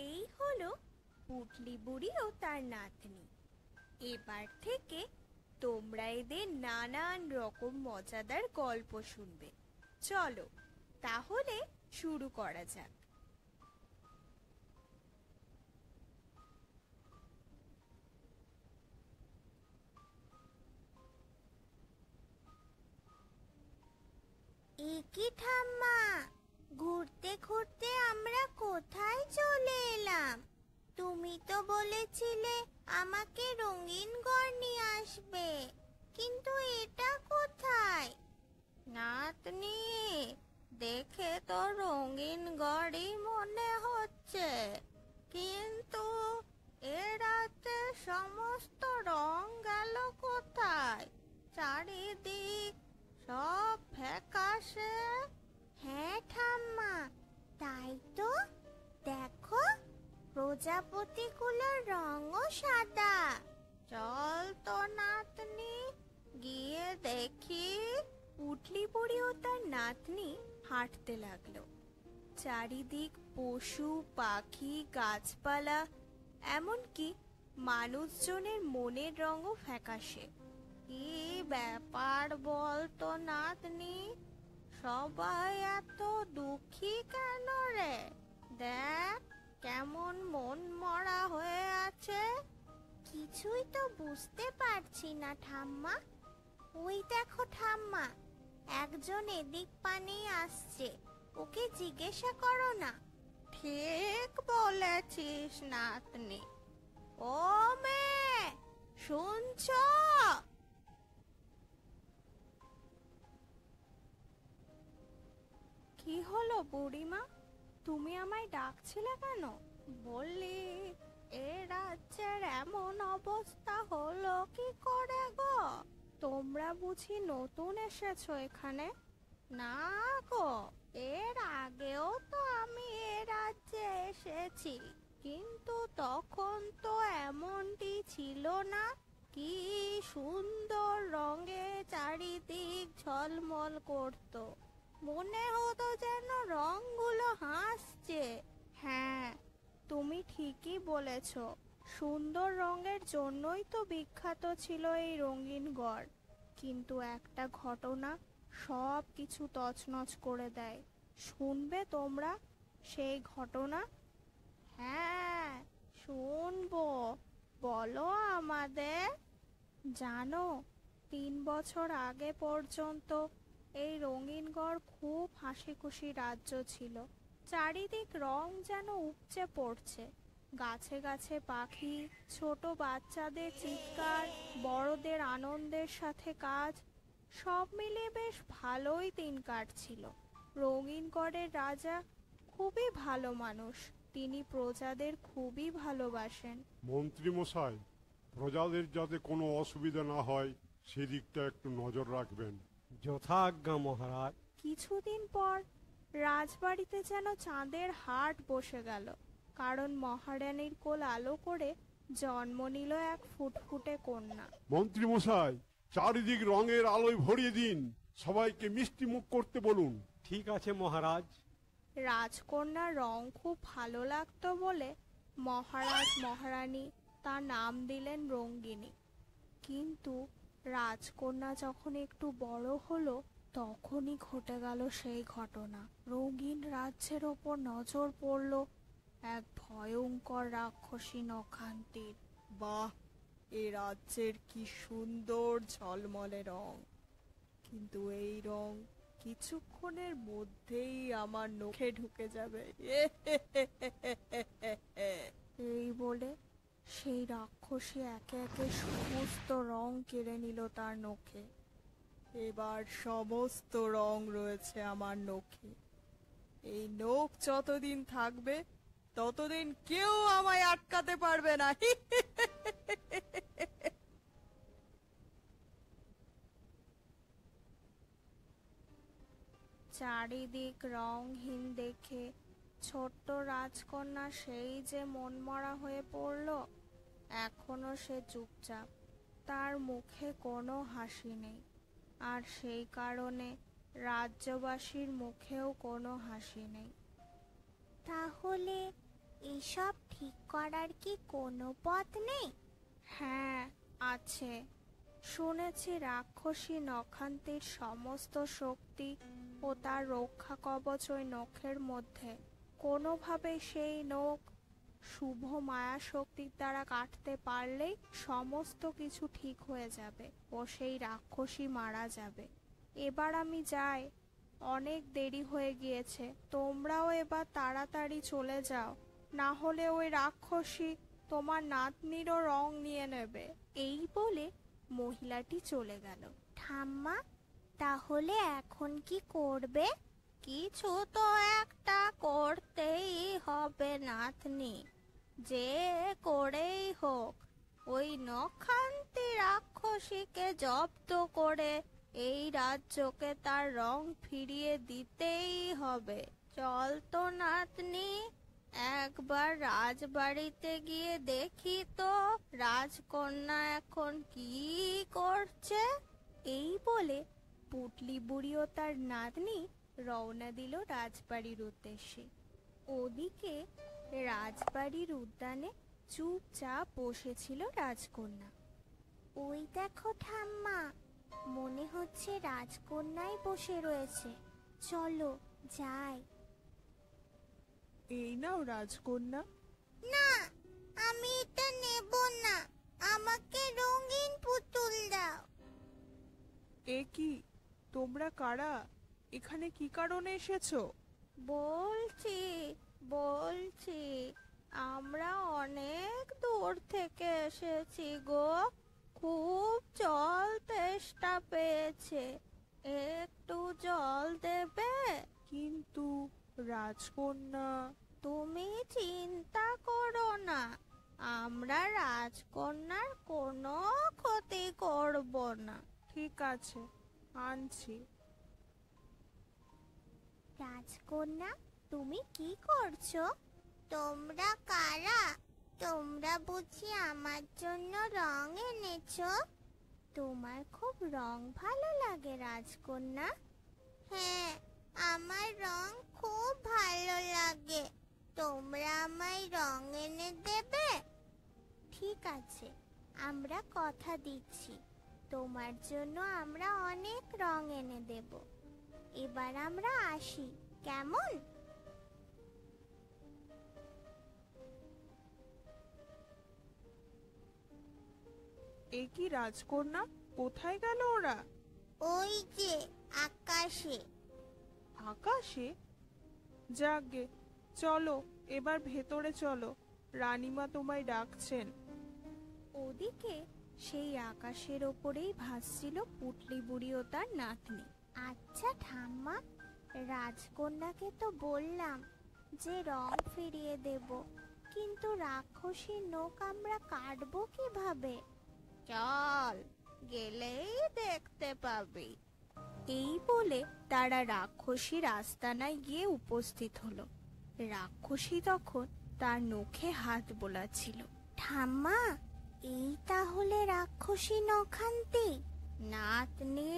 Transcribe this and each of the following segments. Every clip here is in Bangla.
এই হলো পুটলি বুড়ি ও তার নাতনি। এবার থেকে তোমরা এদের নানান রকম মজাদার গল্প শুনবে। চলো তাহলে শুরু করা যাক। একি ঠাম্মা, ঘুরতে ঘুরতে আমরা কোথায় চলে এলাম? তুমি তো বলেছিলে আমাকে রঙিন ঘর নিয়ে আসবে, কিন্তু এটা কোথায়? নাতনি, দেখে তো রঙিন ঘরই মনে হচ্ছে, কিন্তু এ রাতে সমস্ত রং গেল কোথায়? চারিদিক সব ফ্যাকাশে। হ্যাঁ ঠাম্মা, তাই তো। দেখো, প্রজাপতিগুলোর রঙও সাদা। চল তো নাতনি, গিয়ে দেখি। পুটলি বুড়ি ও তার নাতনি হাঁটতে লাগলো। চারিদিক পশু পাখি গাছপালা, এমনকি মানুষজনের মনের রঙও ফ্যাকাশে। কি ব্যাপার বল তো নাতনি, সবাই এত দুঃখী কেন রে? দেখ কেমন মন মরা হয়ে আছে। কিছুই তো বুঝতে পারছি না ঠাম্মা। ওই দেখো ঠাম্মা, একজন এদিক পানেই আসছে, ওকে জিজ্ঞাসা করো না। ঠিক বলেছিস নাতনি। ও মেয়ে, শুনছো? কি হলো বুড়িমা, তুমি আমায় ডাকছিলে কেন? বললি এ রাজ্যের এমন অবস্থা হলো কি করে গো? তোমরা বুঝি নতুন এসেছো এখানে? না গো, এর আগেও তো আমি এ রাজ্যে এসেছি, কিন্তু তখন তো এমনটি ছিল না। কি সুন্দর রঙে চারিদিক ঝলমল করতো, মনে হতো যেন রংগুলো হাসছে। হ্যাঁ, তুমি ঠিকই বলেছ, সুন্দর রঙের জন্যই তো বিখ্যাত ছিল এই রঙিন গড়। কিন্তু একটা ঘটনা সব কিছু তছনছ করে দেয়। শুনবে তোমরা সেই ঘটনা? হ্যাঁ, শুনবো, বলো আমাদের। জানো, 3 বছর আগে পর্যন্ত এই রঙিনগড় খুব হাসি খুশি রাজ্য ছিল। চারিদিক রং যেন উপচে পড়ছে। গাছে গাছে পাখি, ছোট বাচ্চাদের চিৎকার, বড়দের আনন্দের সাথে কাজ, সব মিলিয়ে বেশ ভালোই দিন কাটছিল। রঙিনগড়ের রাজা খুবই ভালো মানুষ, তিনি প্রজাদের খুবই ভালোবাসেন। মন্ত্রী মশাই, প্রজাদের যাতে কোনো অসুবিধা না হয় সেদিকটা একটু নজর রাখবেন। যথাজ্ঞা মহারাজ। কিছুদিন পর রাজবাড়িতে যেন চাঁদের হাট বসে গেল, কারণ মহারানীর কোল আলো করে জন্ম নিল এক ফুটফুটে কন্যা। মন্ত্রী মশাই, চারিদিক রঙের আলোয় ভরিয়ে দিন, সবাইকে মিষ্টি মুখ করতে বলুন। ঠিক আছে মহারাজ। রাজকন্যার রং খুব ভালো লাগতো বলে মহারাজ মহারানী তার নাম দিলেন রঙ্গিনী। কিন্তু রাজকন্যা যখন একটু বড় হলো, তখনই ঘটে গেল সেই ঘটনা। রঙিন রাজ্যের ওপর নজর পড়ল এক ভয়ঙ্কর রাক্ষসী নখান্তির। বাহ, এ রাজ্যের কি সুন্দর ঝলমলে রং, কিন্তু এই রং কিছুক্ষণের মধ্যেই আমার নখে ঢুকে যাবে। এই বলে সেই রাক্ষসী একে একে সমস্ত রং কেড়ে নিল তার নখে। এবার সমস্ত রং রয়েছে আমার নখে। এই নখ যতদিন থাকবে ততদিন কেউ আমায় আটকাতে পারবে না। চারিদিক রংহীন দেখে ছোট্ট রাজকন্যা সেই যে মনমরা হয়ে পড়ল। এখনো সে চুপচাপ, তার মুখে কোনো হাসি নেই, আর সেই কারণে রাজ্যবাসীর মুখেও কোনো হাসি নেই। তাহলে এসব ঠিক করার কি কোনো পথ নেই? হ্যাঁ, আছে। শুনেছি রাক্ষসী নখান্তির সমস্ত শক্তি ও তার রক্ষা কবচ ওই নখের মধ্যে। কোনোভাবে সেই নখ শুভ মায়া শক্তির দ্বারা কাটতে পারলেই সমস্ত কিছু ঠিক হয়ে যাবে ও সেই রাক্ষসী মারা যাবে। এবার আমি যাই, অনেক দেরি হয়ে গিয়েছে। তোমরাও এবার তাড়াতাড়ি চলে যাও, না হলে ওই রাক্ষসী তোমার নাতনিরও রং নিয়ে নেবে। এই বলে মহিলাটি চলে গেল। ঠাম্মা, তাহলে এখন কি করবে? কিছু তো একটা করতেই হবে নাতনি, যে করেই হোক ওই নখান্তি রাক্ষসীকে জব্দ করে এই রাজ্যকে তার রং ফিরিয়ে দিতেই হবে। চল তো নাতনি, একবার রাজবাড়িতে গিয়ে দেখি তো রাজকন্যা এখন কি করছে। এই বলে পুটলি বুড়ি ও তার নাতনি রওনা দিল রাজবাড়ির উদ্দেশ্যে। ওদিকে রাজবাড়ির উদ্যানে চুপচাপ বসেছিল রাজকন্যা। ওই দেখো ঠাম্মা, মনে হচ্ছে রাজকন্যাই বসে রয়েছে। চলো যাই। এই নাও রাজকন্যা। না, আমি এটা নেব না। আমাকে রঙিন পুতুল দাও। এ কি, তোমরা কারা? এখানে কি কারণে এসেছো? বলছি বলছি আমরা অনেক দূর থেকে এসেছি গো। খুব জল তেষ্টা পেয়েছে, একটু জল দেবে? কিন্তু রাজকন্যা। তুমি চিন্তা করো না, আমরা রাজকন্যার কোনো ক্ষতি করব না। ঠিক আছে, আনছি। রাজকন্যা, তুমি কি করছো? তোমরা কারা? তোমরা বুঝি আমার জন্য রং এনেছো? তোমার খুব রং ভালো লাগে রাজকন্যা। হ্যাঁ, আমার রং খুব ভালো লাগে। তোমরা আমায় রং এনে দেবে? ঠিক আছে, আমরা কথা দিচ্ছি, তোমার জন্য আমরা অনেক রং এনে দেব। এবার আমরা আসি, কেমন? এ কি রাজকন্যা, কোথায় গেল ওরা? ওই যে আকাশে। আকাশে? যাকগে, চলো এবার ভেতরে চলো, রানীমা তোমায় ডাকছেন। ওদিকে সেই আকাশের ওপরেই ভাসছিল পুটলি বুড়ি ও তার নাতনি। আচ্ছা ঠাম্মা, রাজকন্যাকে তো বললাম যে রং ফিরিয়ে দেব, কিন্তু রাক্ষসীর নখ আমরা কাটবো কিভাবে? চল, গেলেই দেখতে পাবি। এই বলে তারা রাক্ষসীর আস্তানায় গিয়ে উপস্থিত হলো। রাক্ষসী তখন তার নখে হাত বোলাচ্ছিল। ঠাম্মা, এই তাহলে রাক্ষসী নখান্তি? নাতনি,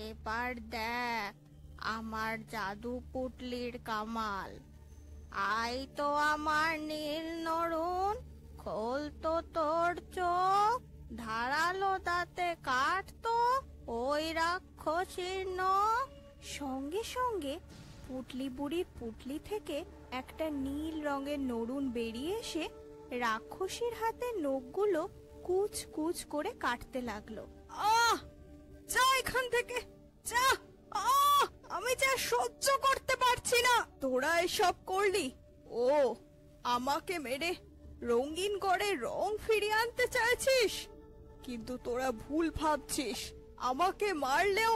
এবার দেখ আমার জাদু পুটলির কামাল। আই তো আমার নীল নরুন, খোল তো তোর চোখ, ধারালো দাঁতে কাটতো ওই রাক্ষসীর নখ। সঙ্গে সঙ্গে পুটলি বুড়ির পুটলি থেকে একটা নীল রঙের নরুন বেরিয়ে এসে রাক্ষসীর হাতের নখগুলো কুচ কুচ করে কাটতে লাগলো। আহ! যা এখান থেকে, যা! আহ! আমি যা সহ্য করতে পারছি না। তোরা এসব করলি? ও, আমাকে মেরে রঙিন করে রং ফিরিয়ে আনতে চাইছিস? কিন্তু তোরা ভুল ভাবছিস। আমাকে মারলেও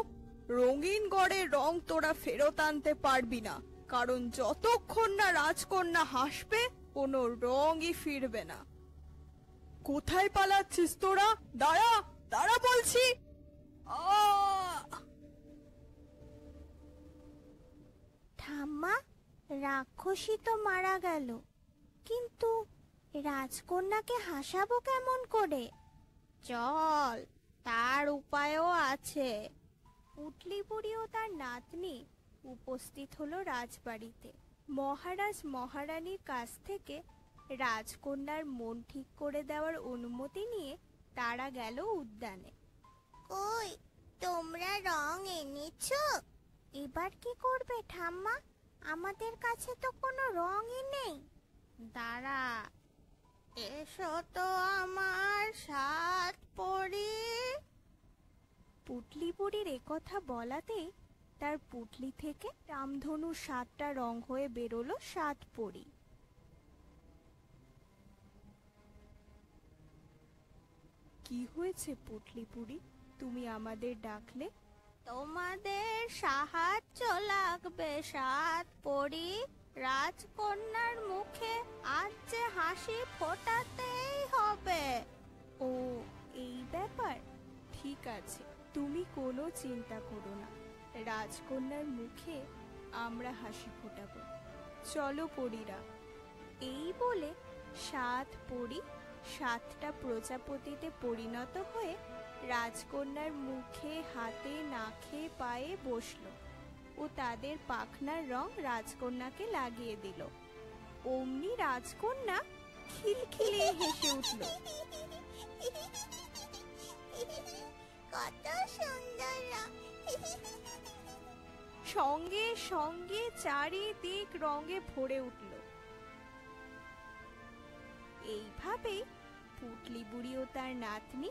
রঙিন গড়ের রং তোরা ফেরত আনতে পারবি না, কারণ যতক্ষণ না রাজকন্যা হাসবে কোনো রঙই ফিরবে না। কোথায় পালাচ্ছিস তোরা? দাঁড়া, দাঁড়া বলছি। ঠাম্মা, রাক্ষসী তো মারা গেল, কিন্তু রাজকন্যাকে হাসাবো কেমন করে? চল, তার উপায়ও আছে। পুটলি বুড়ি ও তার নাতনি উপস্থিত হলো রাজবাড়িতে। মহারাজ মহারানীর কাছ থেকে রাজকন্যার মন ঠিক করে দেওয়ার অনুমতি নিয়ে তারা গেল উদ্যানে। কই তোমরা রং এনেছো? এবার কি করবে ঠাম্মা? আমাদের কাছে তো কোনো রঙই নেই। দাঁড়া, এসো তো আমার সাত পরি। পুটলি বুড়ির একথা বলাতেই তার পুটলি থেকে রামধনুর 7টা রং হয়ে বেরোলো 7 পরি। কি হয়েছে পুটলি বুড়ি, তুমি আমাদের ডাকলে? তোমাদের সাহায্য লাগবে 7 পরি। রাজকন্যার মুখে আজ যে হাসি ফোটাতেই হবে। ও, এই ব্যাপার? ঠিক আছে, তুমি কোনো চিন্তা করো না, রাজকন্যার মুখে আমরা হাসি ফোটাবো। চলো পরীরা। এই বলে 7 পরি 7টা প্রজাপতিতে পরিণত হয়ে রাজকন্যার মুখে, হাতে, নাকে, পায়ে বসলো ও তাদের পাখনার রং রাজকন্যাকে লাগিয়ে দিল। অমনি রাজকন্যা খিলখিলিয়ে হেসে উঠল। কত সুন্দর রং। সঙ্গে সঙ্গে চারিদিক রঙে ভরে উঠল। এইভাবেই পুটলি বুড়ি ও তার নাতনি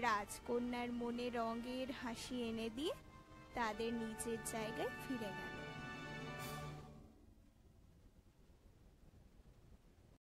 রাজকন্যার মনে রঙের হাসি এনে দিয়ে তাদের নিজের জায়গায় ফিরে গেল।